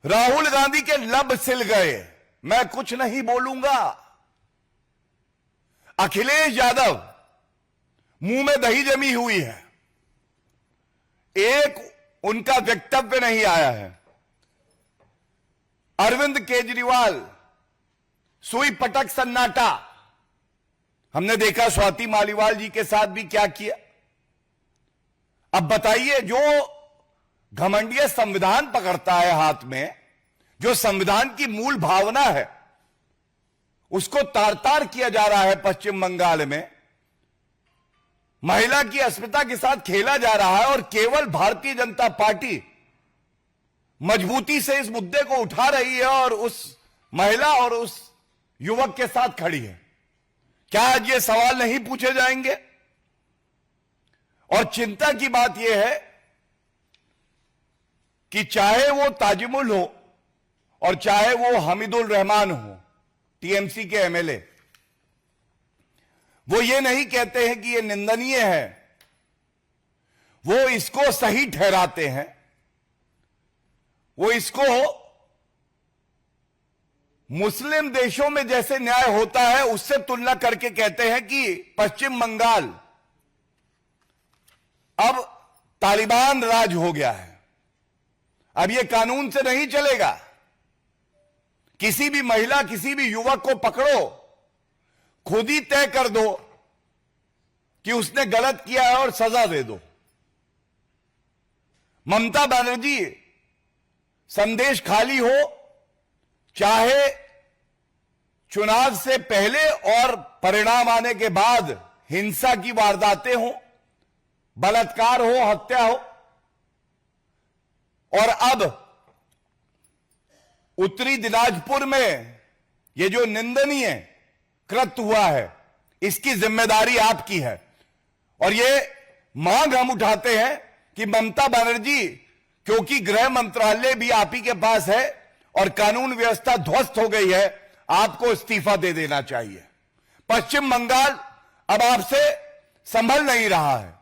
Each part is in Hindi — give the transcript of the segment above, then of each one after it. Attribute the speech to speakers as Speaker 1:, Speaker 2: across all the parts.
Speaker 1: राहुल गांधी के लब सिल गए, मैं कुछ नहीं बोलूंगा। अखिलेश यादव मुंह में दही जमी हुई है, एक उनका वक्तव्य नहीं आया है। अरविंद केजरीवाल सुई पटक सन्नाटा। हमने देखा स्वाति मालीवाल जी के साथ भी क्या किया। अब बताइए, जो घमंडिया संविधान पकड़ता है हाथ में, जो संविधान की मूल भावना है, उसको तार तार किया जा रहा है। पश्चिम बंगाल में महिला की अस्मिता के साथ खेला जा रहा है और केवल भारतीय जनता पार्टी मजबूती से इस मुद्दे को उठा रही है और उस महिला और उस युवक के साथ खड़ी है। क्या आज ये सवाल नहीं पूछे जाएंगे? और चिंता की बात यह है कि चाहे वो ताजिमुल हो और चाहे वो हमीदुल रहमान हो, टीएमसी के एमएलए, वो ये नहीं कहते हैं कि ये निंदनीय है, वो इसको सही ठहराते हैं। वो इसको मुस्लिम देशों में जैसे न्याय होता है उससे तुलना करके कहते हैं कि पश्चिम बंगाल अब तालिबान राज हो गया है, अब यह कानून से नहीं चलेगा। किसी भी महिला, किसी भी युवक को पकड़ो, खुद ही तय कर दो कि उसने गलत किया है और सजा दे दो। ममता बनर्जी संदेश खाली हो, चाहे चुनाव से पहले और परिणाम आने के बाद हिंसा की वारदातें हो, बलात्कार हो, हत्या हो, और अब उत्तरी दिनाजपुर में ये जो निंदनीय कृत्य हुआ है, इसकी जिम्मेदारी आपकी है। और ये मांग हम उठाते हैं कि ममता बनर्जी, क्योंकि गृह मंत्रालय भी आप ही के पास है और कानून व्यवस्था ध्वस्त हो गई है, आपको इस्तीफा दे देना चाहिए। पश्चिम बंगाल अब आपसे संभल नहीं रहा है।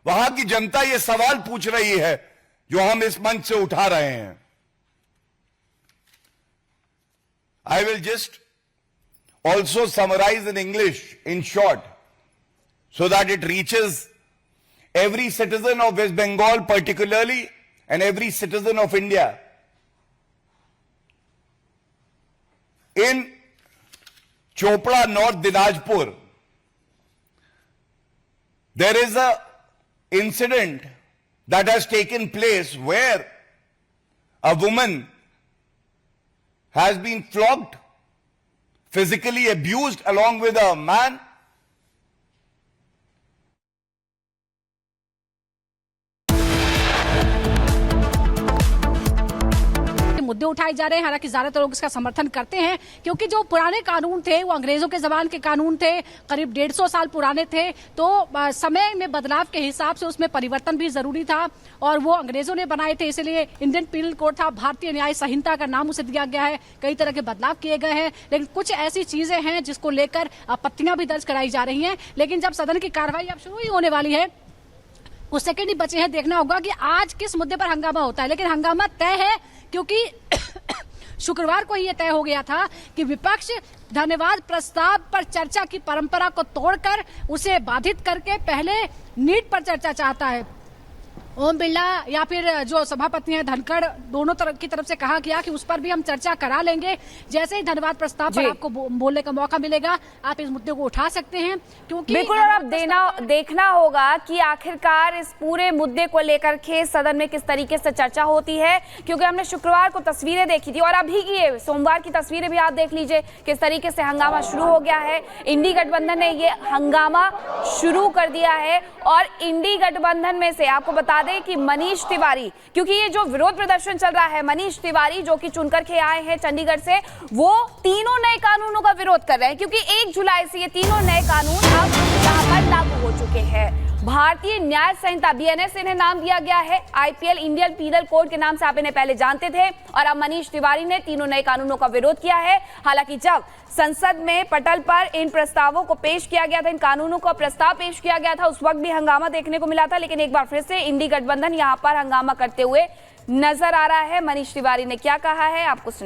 Speaker 1: वहां की जनता ये सवाल पूछ रही है जो हम इस मंच से उठा रहे हैं। I will just also summarize in English in short so that it reaches every citizen of West Bengal particularly and every citizen of India. In Chopra, North Dinajpur, there is a incident that has taken place where a woman has been flogged, physically abused along with a man.
Speaker 2: मुद्दे उठाए जा रहे हैं। हालांकि ज्यादातर लोग इसका समर्थन करते हैं क्योंकि जो पुराने कानून थे वो अंग्रेजों के जमाने के कानून थे, करीब 150 साल पुराने थे, तो समय में बदलाव के हिसाब से उसमें परिवर्तन भी जरूरी था और वो अंग्रेजों ने बनाए थे, इसलिए इंडियन पीनल कोड था, भारतीय न्याय संहिता का नाम उसे दिया गया है। कई तरह के बदलाव किए गए हैं, लेकिन कुछ ऐसी चीजें हैं जिसको लेकर आपत्तियां भी दर्ज कराई जा रही हैं। लेकिन जब सदन की कार्रवाई अब शुरू ही होने वाली है, कुछ सेकंड ही बचे हैं, देखना होगा कि आज किस मुद्दे पर हंगामा होता है। लेकिन हंगामा तय है क्योंकि शुक्रवार को ये तय हो गया था कि विपक्ष धन्यवाद प्रस्ताव पर चर्चा की परंपरा को तोड़कर उसे बाधित करके पहले नीट पर चर्चा चाहता है। ओम बिरला या फिर जो सभापति हैं धनखड़, दोनों तरफ की तरफ से कहा गया कि उस पर भी हम चर्चा करा लेंगे। जैसे ही धन्यवाद प्रस्ताव पर आपको बोलने का मौका मिलेगा, आप इस मुद्दे को उठा सकते हैं, क्योंकि
Speaker 3: बिल्कुल। और अब देखना होगा कि आखिरकार इस पूरे मुद्दे को लेकर के सदन में किस तरीके से चर्चा होती है, क्योंकि हमने शुक्रवार को तस्वीरें देखी थी और अभी की ये सोमवार की तस्वीरें भी आप देख लीजिए किस तरीके से हंगामा शुरू हो गया है। इंडी गठबंधन ने ये हंगामा शुरू कर दिया है और इंडी गठबंधन में से आपको बता दें कि मनीष तिवारी, क्योंकि ये जो विरोध प्रदर्शन चल रहा है, मनीष तिवारी जो कि चुनकर के आए हैं चंडीगढ़ से, वो तीनों नए कानूनों का विरोध कर रहे हैं क्योंकि 1 जुलाई से ये तीनों नए कानून अब यहाँ पर लागू हो चुके हैं। भारतीय न्याय संहिता बीएनएस इन्हें नाम दिया गया है, आईपीएल इंडियन पीनल कोड के नाम से आप इन्हें पहले जानते थे, और अब मनीष तिवारी ने तीनों नए कानूनों का विरोध किया है। हालांकि जब संसद में पटल पर इन प्रस्तावों को पेश किया गया था, इन कानूनों का प्रस्ताव पेश किया गया था, उस वक्त भी हंगामा देखने को मिला था, लेकिन एक बार फिर से इंडी गठबंधन यहां पर हंगामा करते हुए नजर आ रहा है। मनीष तिवारी ने क्या कहा है, आपको सुन